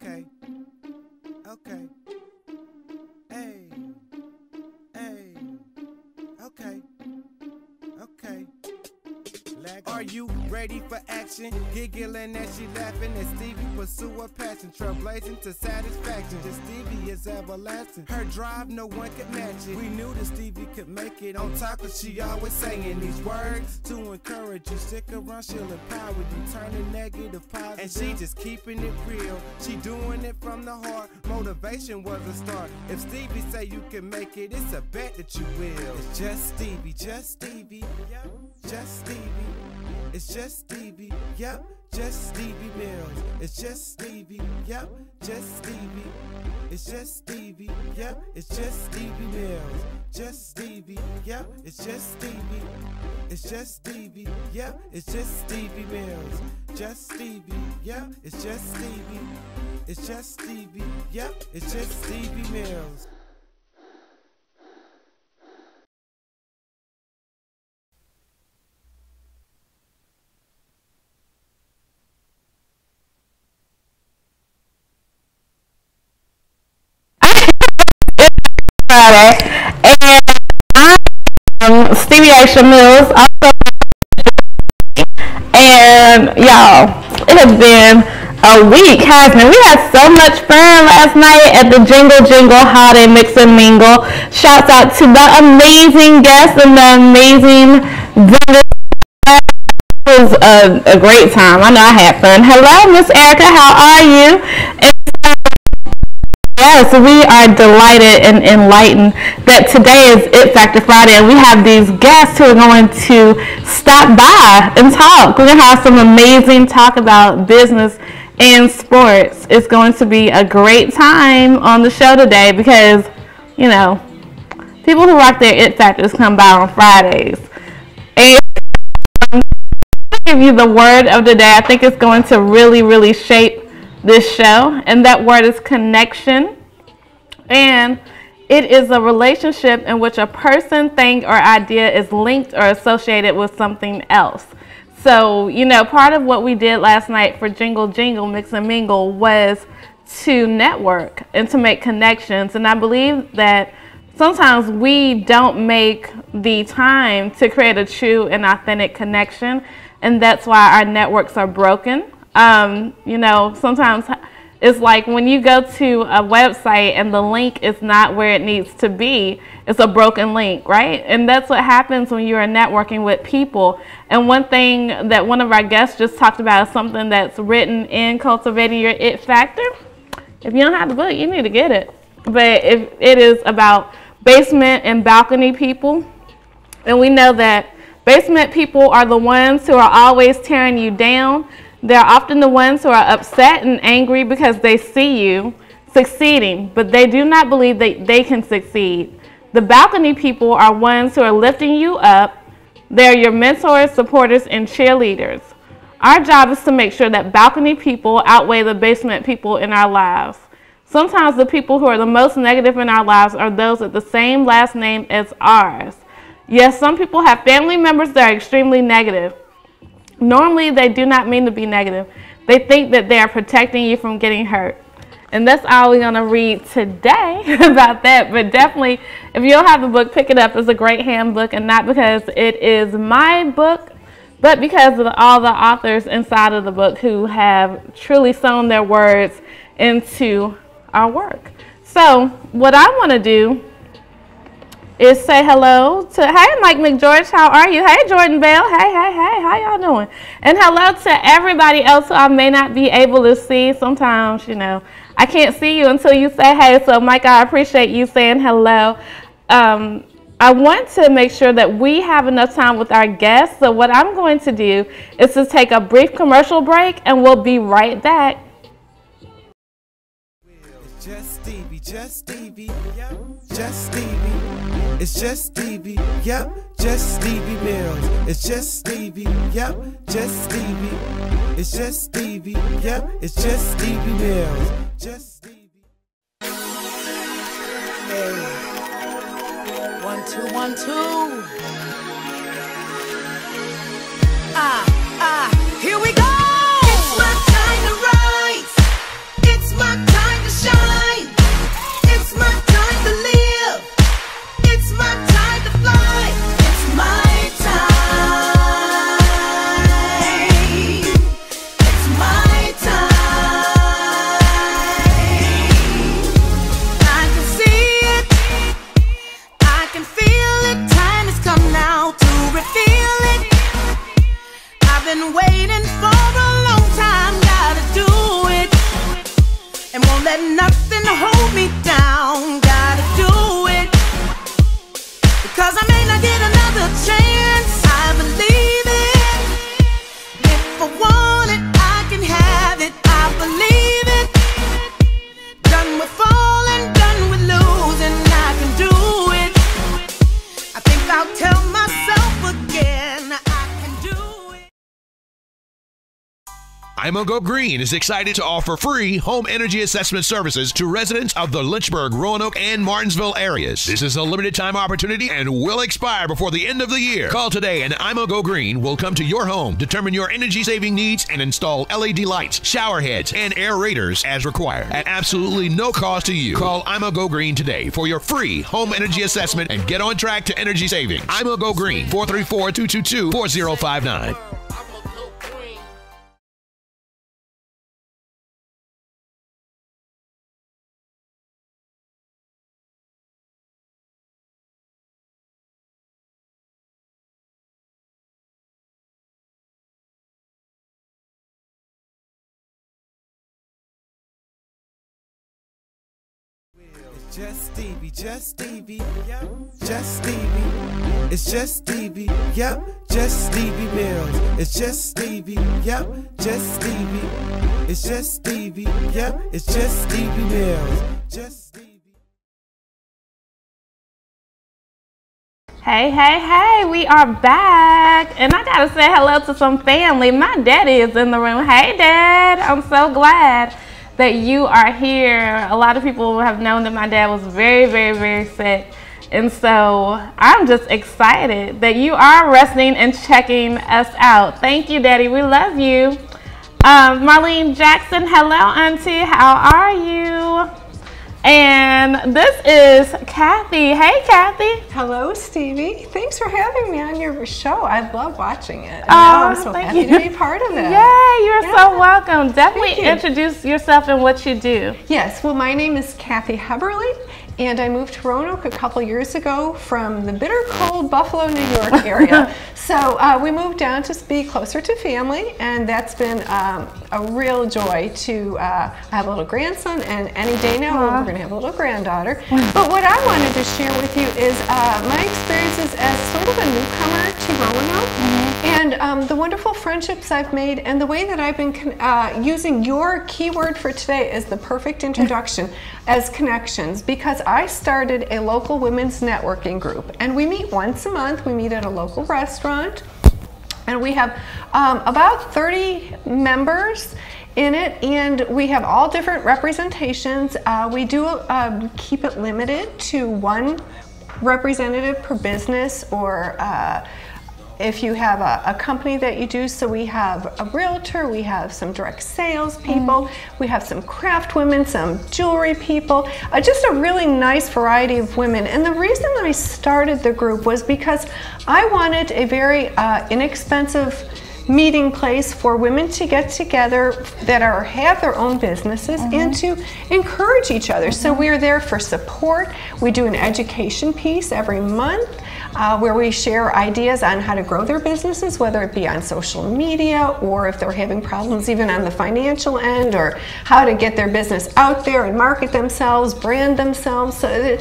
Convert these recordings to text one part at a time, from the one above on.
Okay. Okay. Hey. Hey. Okay. Okay. Are you ready for action? Giggling as she laughing as Stevie pursue her passion, trailblazing to satisfaction. Just Stevie is everlasting. Her drive, no one could match it. We knew that Stevie could make it. On top of she always saying these words to encourage you. Stick around, she'll empower you, turning negative positive. And she just keeping it real. She doing it from the heart. Motivation was a start. If Stevie say you can make it, it's a bet that you will. It's just Stevie, just Stevie, yep, just Stevie. It's just Stevie, yep, just Stevie Mills. It's just Stevie, yep, just Stevie. It's just Stevie, yep, it's just Stevie Mills. Just Stevie, yep, it's just Stevie. It's just Stevie, yep, it's just Stevie Mills. Just Stevie, yep, it's just Stevie. It's just Stevie, yep, it's just Stevie Mills. Friday, and I'm Stevie Show Mills, also, and y'all, it has been a week, hasn't it? We had so much fun last night at the Jingle Jingle Holiday Mix and Mingle. Shouts out to the amazing guests and the amazing vendors. It was a great time. I know I had fun. Hello, Miss Erica, how are you? Yes, we are delighted and enlightened that today is It Factor Friday, and we have these guests who are going to stop by and talk. We're going to have some amazing talk about business and sports. It's going to be a great time on the show today because, you know, people who rock their It Factors come by on Fridays. And I'm going to give you the word of the day. I think it's going to really, really shape this show, and that word is connection. And it is a relationship in which a person, thing, or idea is linked or associated with something else. So, you know, part of what we did last night for Jingle Jingle Mix and Mingle was to network and to make connections. And I believe that sometimes we don't make the time to create a true and authentic connection, and that's why our networks are broken. You know, sometimes it's like when you go to a website and the link is not where it needs to be, it's a broken link, right? And that's what happens when you are networking with people. And one thing that one of our guests just talked about is something that's written in Cultivating Your It Factor. If you don't have the book, you need to get it. But if it is about basement and balcony people, and we know that basement people are the ones who are always tearing you down. They're often the ones who are upset and angry because they see you succeeding, but they do not believe that they can succeed. The balcony people are ones who are lifting you up. They're your mentors, supporters, and cheerleaders. Our job is to make sure that balcony people outweigh the basement people in our lives. Sometimes the people who are the most negative in our lives are those with the same last name as ours. Yes, some people have family members that are extremely negative. Normally, they do not mean to be negative. They think that they are protecting you from getting hurt. And that's all we're going to read today about that. But definitely, if you don't have the book, pick it up. It's a great handbook, and not because it is my book, but because of all the authors inside of the book who have truly sown their words into our work. So what I want to do is say hello to, hey, Mike McGeorge, how are you? Hey, Jordan Bell, hey, how y'all doing? And hello to everybody else who I may not be able to see. Sometimes, you know, I can't see you until you say hey. So, Mike, I appreciate you saying hello. I want to make sure that we have enough time with our guests. So what I'm going to do is to take a brief commercial break, and we'll be right back. Just Stevie, just Stevie, yep, just Stevie. It's just Stevie, yep, just Stevie Mills. It's just Stevie, yep, just Stevie. It's just Stevie, yep, it's just Stevie Mills. Just Stevie. Hey. 1, 2, 1, 2. Here we go. It's my time to rise. It's my believe it. Done with falling, done with losing, I can do it. I think I'll tell myself again, I can do it. I'm Go Green is excited to offer free home energy assessment services to residents of the Lynchburg, Roanoke, and Martinsville areas. This is a limited time opportunity and will expire before the end of the year. Call today and I'm Go Green will come to your home, determine your energy saving needs, and install LED lights, shower heads, and aerators as required at absolutely no cost to you. Call I'm Go Green today for your free home energy assessment and get on track to energy savings. I'm Go Green, 434-222-4059. Just Stevie, just Stevie, yep, just Stevie. It's just Stevie, yep, just Stevie Mills. It's just Stevie, yep, just Stevie. It's just Stevie, yep, it's just Stevie Mills. Just Stevie. Hey, hey, hey, we are back. And I gotta say hello to some family. My daddy is in the room. Hey, Dad, I'm so glad that you are here. A lot of people have known that my dad was very, very, very sick. And so I'm just excited that you are resting and checking us out. Thank you, Daddy. We love you. Marlene Jackson, hello, Auntie. How are you? And this is Kathy. Hey, Kathy. Hello, Stevie. Thanks for having me on your show. I love watching it. I'm so happy to be part of it. Yeah, you're so welcome. Definitely introduce yourself and what you do. Yes, well, my name is Kathy Heberle, and I moved to Roanoke a couple years ago from the bitter cold Buffalo, New York area. So we moved down to be closer to family, and that's been a real joy to have a little grandson, and any day now we're going to have a little granddaughter. But what I wanted to share with you is my experiences as sort of a newcomer to Roanoke, and the wonderful friendships I've made, and the way that I've been using your keyword for today as the perfect introduction as connections, because I started a local women's networking group, and we meet once a month. We meet at a local restaurant, and we have about 30 members in it, and we have all different representations. We do keep it limited to one representative per business, or if you have a company that you do. So we have a realtor, we have some direct sales people, we have some craft women, some jewelry people, just a really nice variety of women. And the reason I started the group was because I wanted a very inexpensive meeting place for women to get together that have their own businesses and to encourage each other. So we are there for support. We do an education piece every month where we share ideas on how to grow their businesses, whether it be on social media or if they're having problems even on the financial end, or how to get their business out there and market themselves, brand themselves. So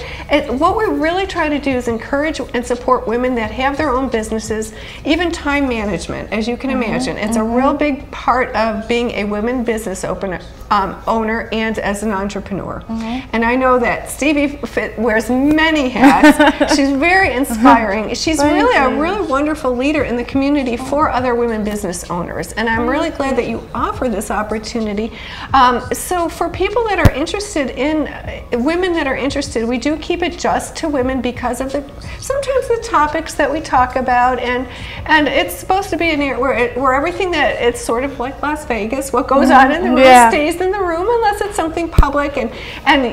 what we really try to do is encourage and support women that have their own businesses, even time management, as you can imagine. It's a real big part of being a women business owner and as an entrepreneur. And I know that Stevie wears many hats. She's very inspiring. She's really a really wonderful leader in the community for other women business owners. And I'm really glad that you offer this opportunity. So for people that are interested in, women that are interested, we do keep it just to women because of sometimes the topics that we talk about. And it's supposed to be an area where everything that, it's sort of like Las Vegas, what goes on in the room stays in the room unless it's something public, and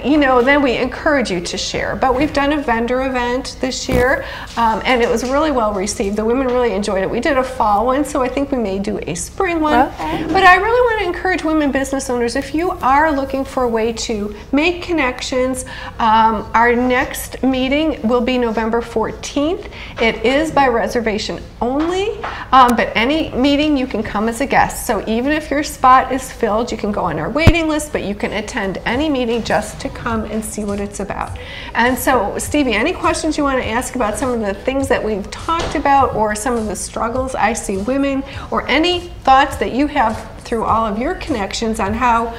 you know, then we encourage you to share. But we've done a vendor event this year, and it was really well received. The women really enjoyed it. We did a fall one, so I think we may do a spring one. But I really want to encourage women business owners, if you are looking for a way to make connections, our next meeting will be November 14th. It is by reservation only, but any meeting you can come as a guest. So even if your spot is filled, you can go on our waiting list, but you can attend any meeting just to come and see what it's about. And so, Stevie, any questions you want to ask about some of the things that we've talked about, or some of the struggles I see women, or any thoughts that you have through all of your connections on how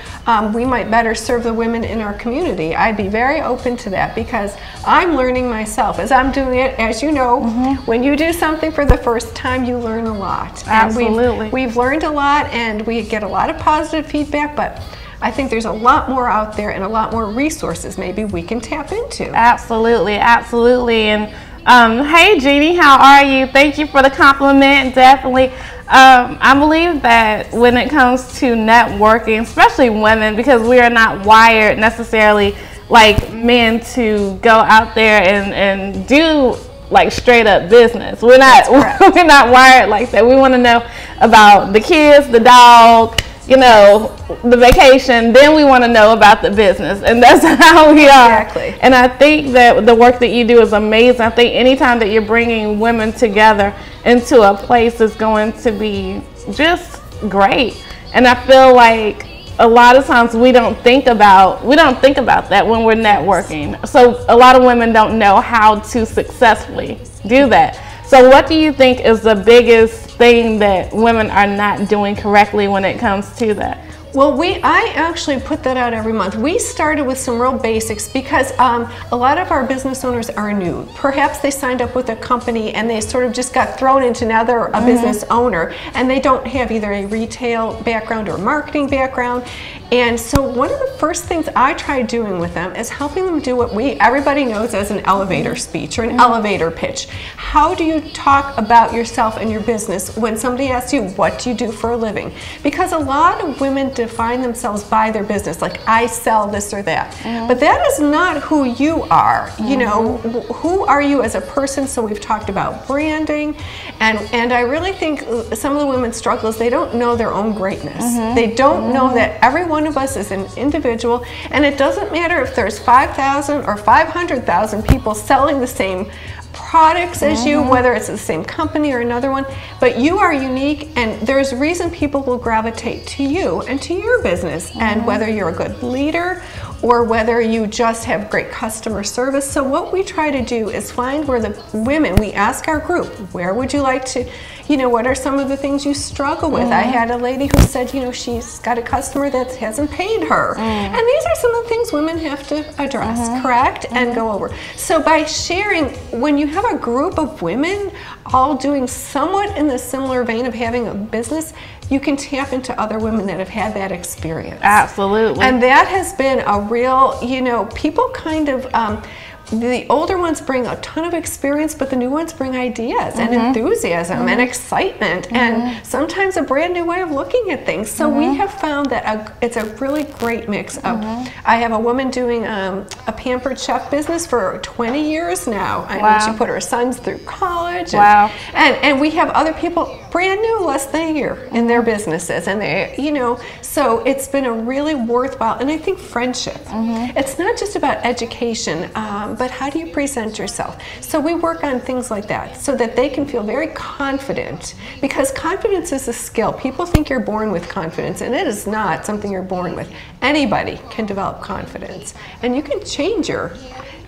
we might better serve the women in our community. I'd be very open to that because I'm learning myself as I'm doing it. As you know, when you do something for the first time, you learn a lot. Absolutely. And we've learned a lot, and we get a lot of positive feedback, but I think there's a lot more out there and a lot more resources maybe we can tap into. Absolutely, absolutely. And hey, Jeannie, how are you? Thank you for the compliment. Definitely. I believe that when it comes to networking, especially women, because we are not wired necessarily like men to go out there and do like straight up business. We're not wired like that. We want to know about the kids, the dog, you know, the vacation, then we want to know about the business, and that's how we are. Exactly. And I think that the work that you do is amazing. I think anytime that you're bringing women together into a place is going to be just great. And I feel like a lot of times we don't think about that when we're networking. So a lot of women don't know how to successfully do that. So what do you think is the biggest thing that women are not doing correctly when it comes to that? Well, I actually put that out every month. We started with some real basics because a lot of our business owners are new. Perhaps they signed up with a company and they sort of just got thrown into now they're a business owner and they don't have either a retail background or marketing background. And so one of the first things I try doing with them is helping them do what everybody knows as an elevator speech or an elevator pitch. How do you talk about yourself and your business when somebody asks you, what do you do for a living? Because a lot of women define themselves by their business, like I sell this or that. But that is not who you are. You know, who are you as a person? So we've talked about branding, and I really think some of the women struggle is they don't know their own greatness. They don't know that every one of us is an individual, and it doesn't matter if there's 5,000 or 500,000 people selling the same products as you, whether it's the same company or another one, but you are unique, and there's reason people will gravitate to you and to your business, and whether you're a good leader or whether you just have great customer service. So what we try to do is find where the women, we ask our group, where would you like to, you know, what are some of the things you struggle with? I had a lady who said, you know, she's got a customer that hasn't paid her. And these are some of the things women have to address, correct, and go over. So by sharing, when you have a group of women all doing somewhat in the similar vein of having a business, you can tap into other women that have had that experience. Absolutely. And that has been a real, you know, people kind of, the older ones bring a ton of experience, but the new ones bring ideas and enthusiasm and excitement and sometimes a brand new way of looking at things. So we have found that it's a really great mix of, I have a woman doing a pampered chef business for 20 years now. I mean, she put her sons through college. And we have other people brand new, less than a year in their businesses. And they, you know, so it's been a really worthwhile, and I think friendship. It's not just about education, but how do you present yourself? So we work on things like that so that they can feel very confident, because confidence is a skill. People think you're born with confidence, and it is not something you're born with. Anybody can develop confidence, and you can change your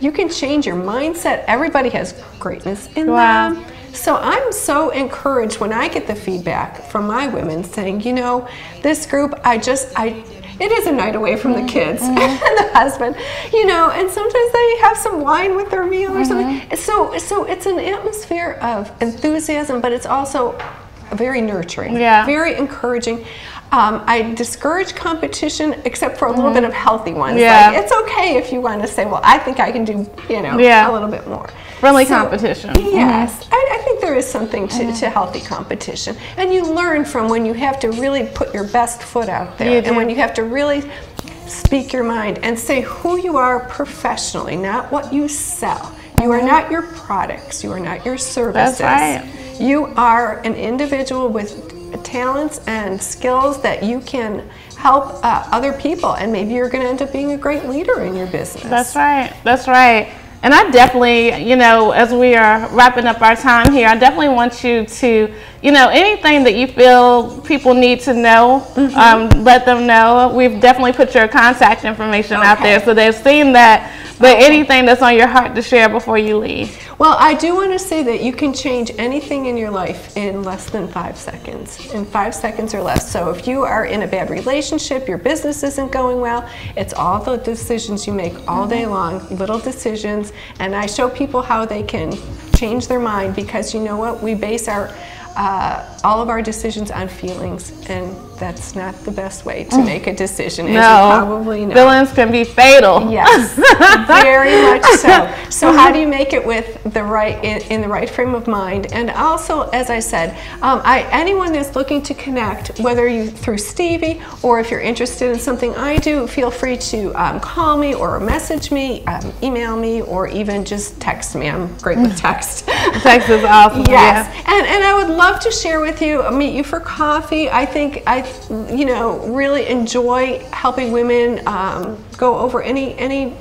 mindset. Everybody has greatness in them. So I'm so encouraged when I get the feedback from my women saying, you know, this group, it is a night away from the kids and the husband, you know, and sometimes they have some wine with their meal or something. So it's an atmosphere of enthusiasm, but it's also very nurturing, very encouraging. I discourage competition, except for a little bit of healthy ones. Like, it's okay if you want to say, well, I think I can do, you know, a little bit more. Friendly competition. Yes, I think there is something to healthy competition. And you learn from when you have to really put your best foot out there, and when you have to really speak your mind and say who you are professionally, not what you sell. You are not your products. You are not your services. That's right. You are an individual with talents and skills that you can help other people, and maybe you're going to end up being a great leader in your business. That's right. That's right. And I definitely, you know, as we are wrapping up our time here, I definitely want you to, you know, anything that you feel people need to know, let them know. We've definitely put your contact information out there so they've seen that, but anything that's on your heart to share before you leave. Well, I do want to say that you can change anything in your life in less than 5 seconds, in 5 seconds or less. So if you are in a bad relationship, your business isn't going well, it's all the decisions you make all day long, little decisions, and I show people how they can change their mind, because you know what, we base our all of our decisions on feelings, and that's not the best way to make a decision, as you probably know. Feelings can be fatal. Yes, very much so. So how do you make it with the right, in the right frame of mind? And also, as I said, anyone that's looking to connect, whether you through Stevie or if you're interested in something I do, feel free to call me or message me, email me, or even just text me. I'm great with text. Text is awesome. Yes, and I would love to share with you, meet you for coffee. I think you know, really enjoy helping women go over any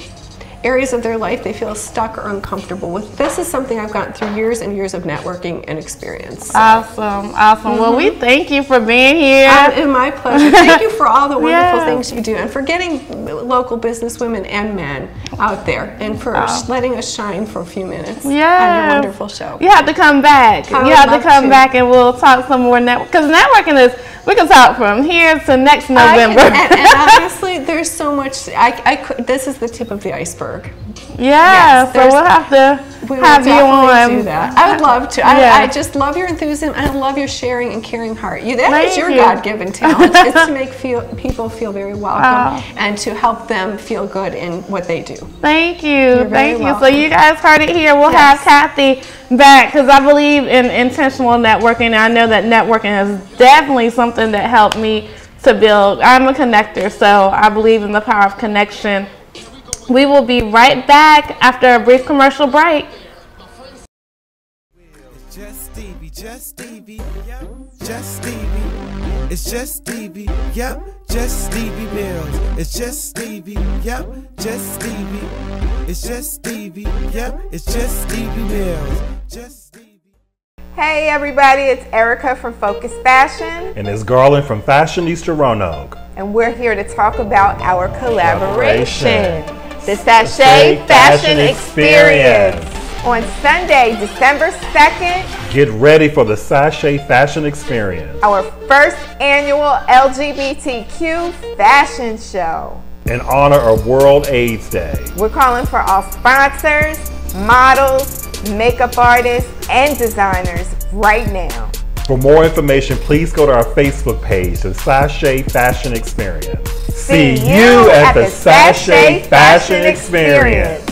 areas of their life they feel stuck or uncomfortable with. This is something I've gotten through years and years of networking and experience. So. Awesome, awesome. Well, we thank you for being here. And my pleasure. Thank you for all the wonderful things you do, and for getting local business women and men out there, and for letting us shine for a few minutes on your wonderful show. You have to come back. You have to come back, and we'll talk some more because networking is, we can talk from here to next November. And honestly, there's so much. This is the tip of the iceberg. Yeah, so we'll have to have you on. Do that. I would love to. I just love your enthusiasm. I love your sharing and caring heart. That is your God-given talent. It's to make people feel very welcome and to help them feel good in what they do. Thank you. Thank you. So you guys heard it here. We'll have Kathy back, because I believe in intentional networking. I know that networking is definitely something that helped me to build. I'm a connector, so I believe in the power of connection. We will be right back after a brief commercial break. Just Stevie, just Stevie, yep. Just Stevie, it's just Stevie, yep. Just Stevie Mills, it's just Stevie, yep. Just Stevie, it's just Stevie, yep. It's just Stevie Mills, just Stevie. Hey everybody, it's Erica from Focus Fashion. And it's Garland from Fashionista Roanoke. And we're here to talk about our collaboration. The Sachet Fashion Experience. On Sunday, December 2nd. Get ready for the Sachet Fashion Experience. Our first annual LGBTQ fashion show. In honor of World AIDS Day. We're calling for all sponsors, models, makeup artists, and designers right now. For more information, please go to our Facebook page, the Sachet Fashion Experience. See you at the Sachet Fashion Experience.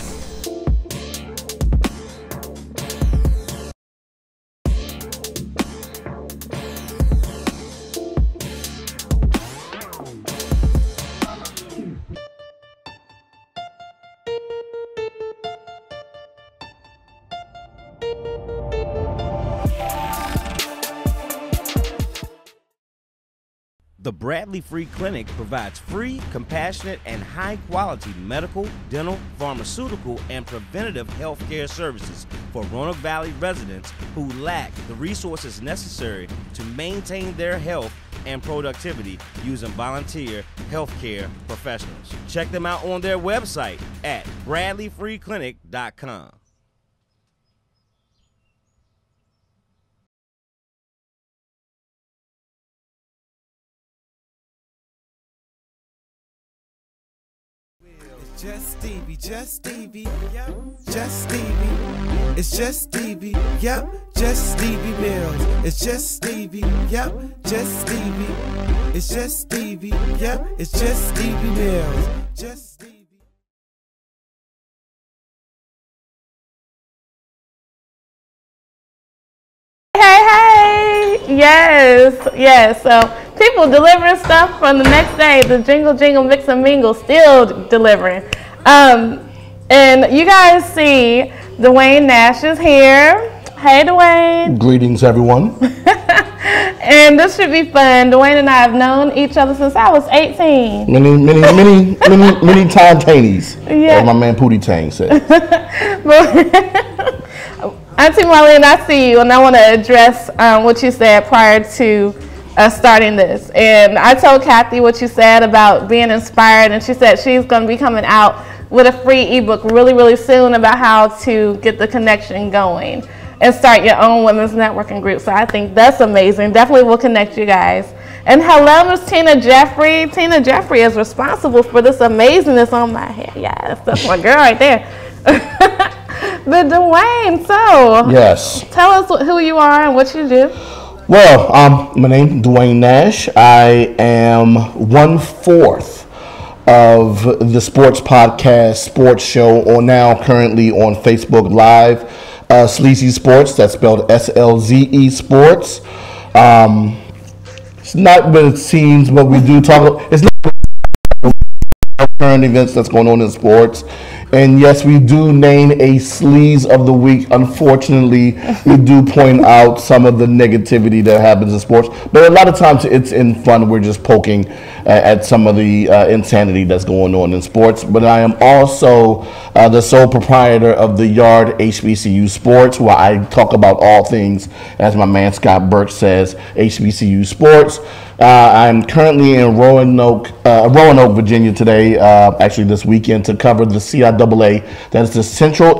The Bradley Free Clinic provides free, compassionate, and high-quality medical, dental, pharmaceutical, and preventative health care services for Roanoke Valley residents who lack the resources necessary to maintain their health and productivity using volunteer healthcare professionals. Check them out on their website at bradleyfreeclinic.com. Just Stevie, just Stevie, yep. Just Stevie, it's just Stevie, yep. Just Stevie Mills, it's just Stevie, yep. Just Stevie, it's just Stevie, yep. It's just Stevie Mills, just Stevie. Hey, yes. So people delivering stuff from the next day. The jingle, mix and mingle, still delivering. And you guys see Duane Nash is here. Hey, Duane. Greetings, everyone. And this should be fun. Duane and I have known each other since I was 18. Many time-tanies, yeah. as my man Pootie Tang said. Auntie Marlene, I see you, and I want to address what you said prior to starting this. And I told Kathy what you said about being inspired, and she said she's going to be coming out with a free ebook really, really soon about how to get the connection going and start your own women's networking group. So I think that's amazing. Definitely will connect you guys. And hello, Miss Tina Jeffrey. Tina Jeffrey is responsible for this amazingness on my hair. Yes, that's my girl right there. But Duane, so Yes. Tell us who you are and what you do. Well, my name is Duane Nash. I am 1/4 of the sports podcast, sports show, currently on Facebook Live, Sleazy Sports. That's spelled SLZE Sports. It's not what it seems, but we do talk. It's not current events that's going on in sports. And yes, we do name a sleaze of the week. Unfortunately, we do point out some of the negativity that happens in sports. But a lot of times it's in fun. We're just poking at some of the insanity that's going on in sports. But I am also the sole proprietor of the Yard HBCU Sports, where I talk about all things, as my man Scott Burke says, HBCU Sports. I'm currently in Roanoke, Virginia today, actually this weekend, to cover the CIAA. That is the Central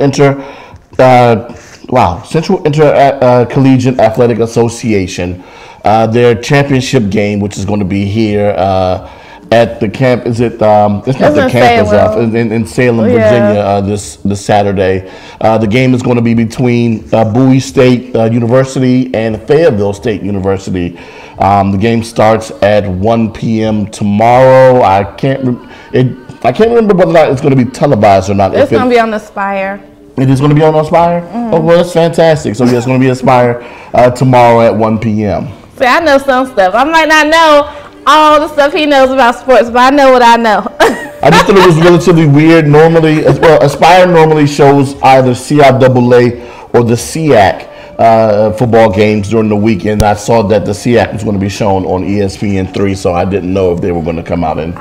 Intercollegiate Athletic Association. Their championship game, which is going to be here at the camp. Is it? It's not the campus in Salem, Virginia. This Saturday. The game is going to be between Bowie State University and Fayetteville State University. The game starts at 1 p.m. tomorrow. I can't remember whether or not it's going to be televised or not. It's going to be on the Spire. It is going to be on the Spire? Mm-hmm. Oh, well, that's fantastic. So, yeah, it's going to be on Spire tomorrow at 1 p.m. See, I know some stuff. I might not know all the stuff he knows about sports, but I know what I know. I just thought it was relatively weird. Normally, Aspire normally shows either CIAA or the SEAC football games during the weekend. I saw that the SEAC was going to be shown on ESPN3, so I didn't know if they were going to come out and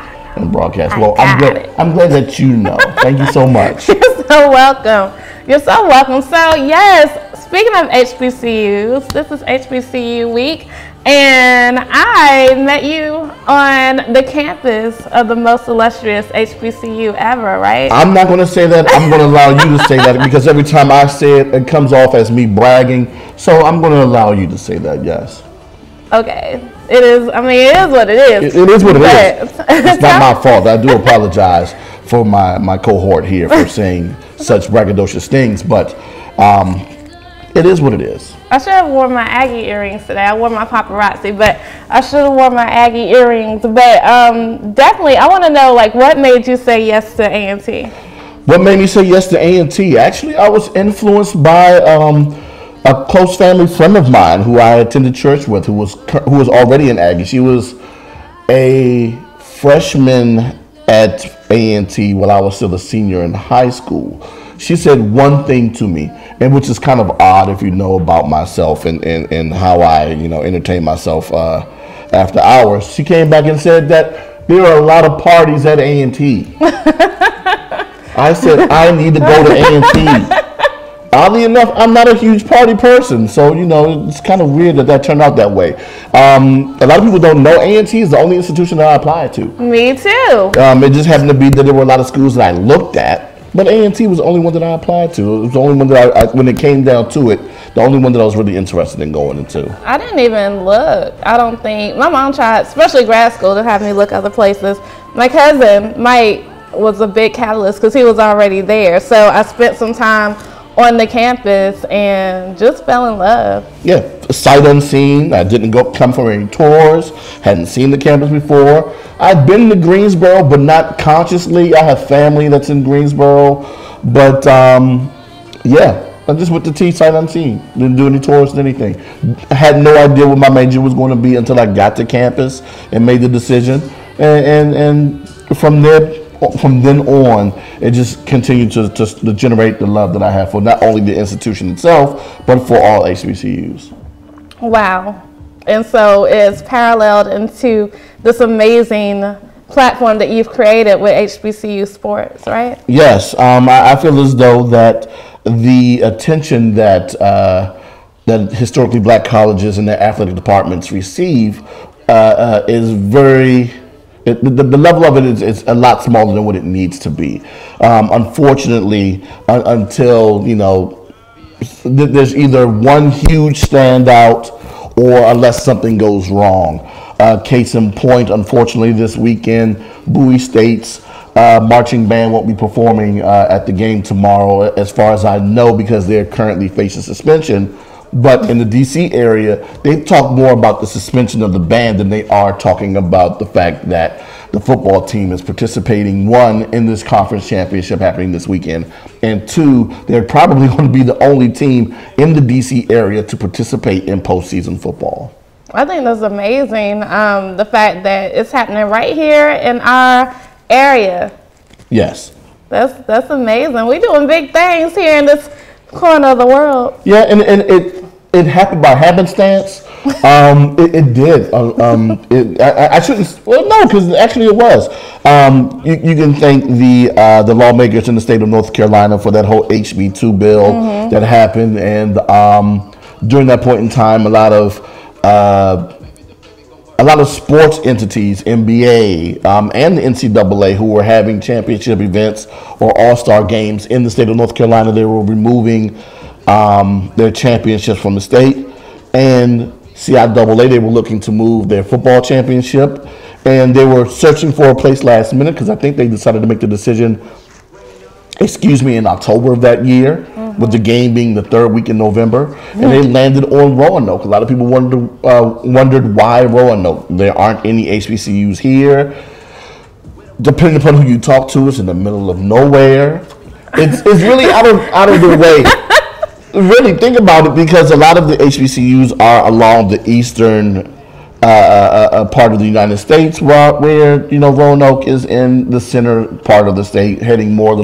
broadcast. Well, I'm glad that you know. Thank you so much. You're so welcome. You're so welcome. So, yes, speaking of HBCUs, this is HBCU week. And I met you on the campus of the most illustrious HBCU ever, right? I'm not going to say that. I'm going to allow you to say that because every time I say it, it comes off as me bragging. So I'm going to allow you to say that, yes. Okay. It is what it is. It is what it is. It's not my fault. I do apologize for my cohort here for saying such braggadocious things, but it is what it is. I should have worn my Aggie earrings today. I wore my paparazzi, but I should have worn my Aggie earrings. But definitely, I want to know, what made you say yes to A&T? What made me say yes to A&T? Actually, I was influenced by a close family friend of mine who I attended church with, who was already an Aggie. She was a freshman at A&T while I was still a senior in high school. She said one thing to me, and which is kind of odd if you know about myself and how I entertain myself after hours. She came back and said that there are a lot of parties at A&T. I said I need to go to A&T. Oddly enough, I'm not a huge party person, so it's kind of weird that turned out that way. A lot of people don't know A&T is the only institution that I applied to. Me too. It just happened to be that there were a lot of schools that I looked at. But A&T was the only one that I applied to. It was the only one that when it came down to it, the only one that I was really interested in going into. I didn't even look. I don't think. My mom tried, especially grad school, to have me look other places. My cousin, Mike, was a big catalyst because he was already there. So I spent some time on the campus and just fell in love. Yeah, sight unseen. I didn't come for any tours. Hadn't seen the campus before. I've been to Greensboro, but not consciously. I have family that's in Greensboro, but I just went to T sight unseen. Didn't do any tours, anything. I had no idea what my major was going to be until I got to campus and made the decision, and from then on, it just continued to generate the love that I have for not only the institution itself, but for all HBCUs. Wow. And so it's paralleled into this amazing platform that you've created with HBCU Sports, right? Yes. I feel as though that the attention that historically black colleges and their athletic departments receive is very The level of it is a lot smaller than what it needs to be. Unfortunately, until there's either one huge standout or unless something goes wrong. Case in point, unfortunately, this weekend, Bowie State's marching band won't be performing at the game tomorrow, as far as I know, because they're currently facing suspension. But in the D.C. area, they talk more about the suspension of the band than they are talking about the fact that the football team is participating, one, in this conference championship happening this weekend, and two, they're probably going to be the only team in the D.C. area to participate in postseason football. I think that's amazing, the fact that it's happening right here in our area. Yes. That's amazing. We're doing big things here in this corner of the world. Yeah, and it happened by happenstance. It did. I shouldn't. Well, no, because actually it was. You can thank the lawmakers in the state of North Carolina for that whole HB2 bill that happened, and during that point in time, a lot of sports entities, NBA and the NCAA, who were having championship events or all-star games in the state of North Carolina, they were removing their championships from the state. And CIAA, they were looking to move their football championship, and they were searching for a place last minute, because I think they decided to make the decision, in October of that year, with the game being the third week in November, and they landed on Roanoke. A lot of people wondered why Roanoke. There aren't any HBCUs here. Depending upon who you talk to, it's in the middle of nowhere. It's really out of the way. Really think about it, because a lot of the HBCUs are along the eastern part of the United States, where Roanoke is in the center part of the state, heading more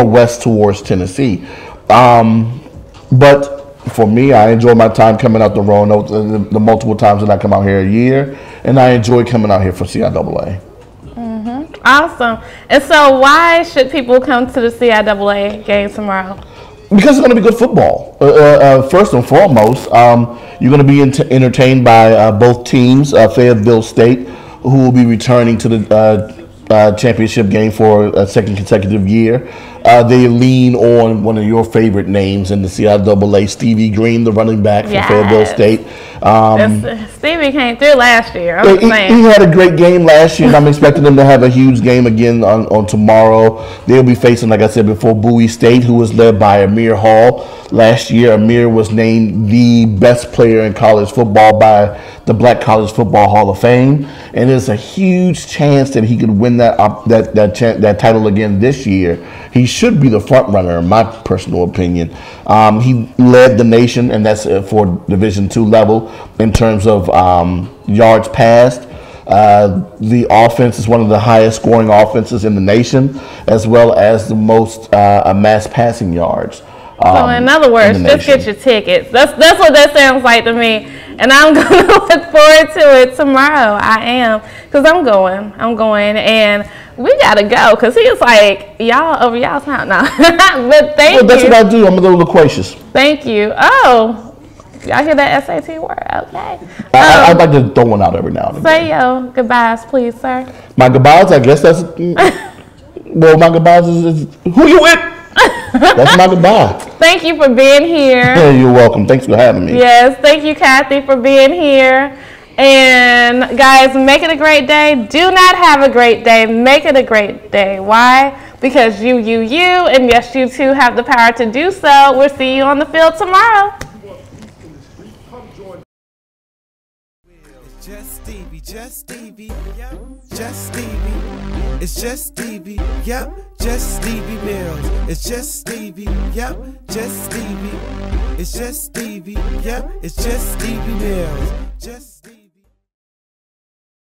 west towards Tennessee. But for me, I enjoy my time coming out to Roanoke, the multiple times that I come out here a year, and I enjoy coming out here for CIAA. Awesome. And so, why should people come to the CIAA game tomorrow? Because it's going to be good football. First and foremost, you're going to be entertained by both teams. Fayetteville State, who will be returning to the championship game for a second consecutive year. They lean on one of your favorite names in the CIAA, Stevie Green, the running back for Fayetteville State. Stevie came through last year. He had a great game last year, and I'm expecting them to have a huge game again on tomorrow. They'll be facing, like I said before, Bowie State, who was led by Amir Hall. Last year, Amir was named the best player in college football by the Black College Football Hall of Fame, and there's a huge chance that he could win that title again this year. He should be the front runner, in my personal opinion. He led the nation, and that's for Division II level, in terms of yards passed. The offense is one of the highest scoring offenses in the nation, as well as the most amassed passing yards. So in other words, just get your tickets. That's what that sounds like to me. And I'm going to look forward to it tomorrow. I am, because I'm going, and we got to go, because he's like, y'all over y'all's house now. But thank you. That's what I do. I'm a little loquacious. Thank you. Oh, y'all hear that SAT word? Okay. I'd like to throw one out every now and then. Say your goodbyes, please, sir. My goodbyes, I guess that's, well, my goodbyes is who you with? That's my goodbye. Thank you for being here. Yeah, you're welcome. Thanks for having me. Yes, thank you, Kathy, for being here. And guys, make it a great day. Do not have a great day. Make it a great day. Why? Because you, and yes, you too have the power to do so. We'll see you on the field tomorrow. Just Stevie, just Stevie, yep, just Stevie. It's just Stevie, yep, just Stevie Mills. It's just Stevie, yep, just Stevie. It's just Stevie, yep, it's just Stevie Mills. Just Stevie.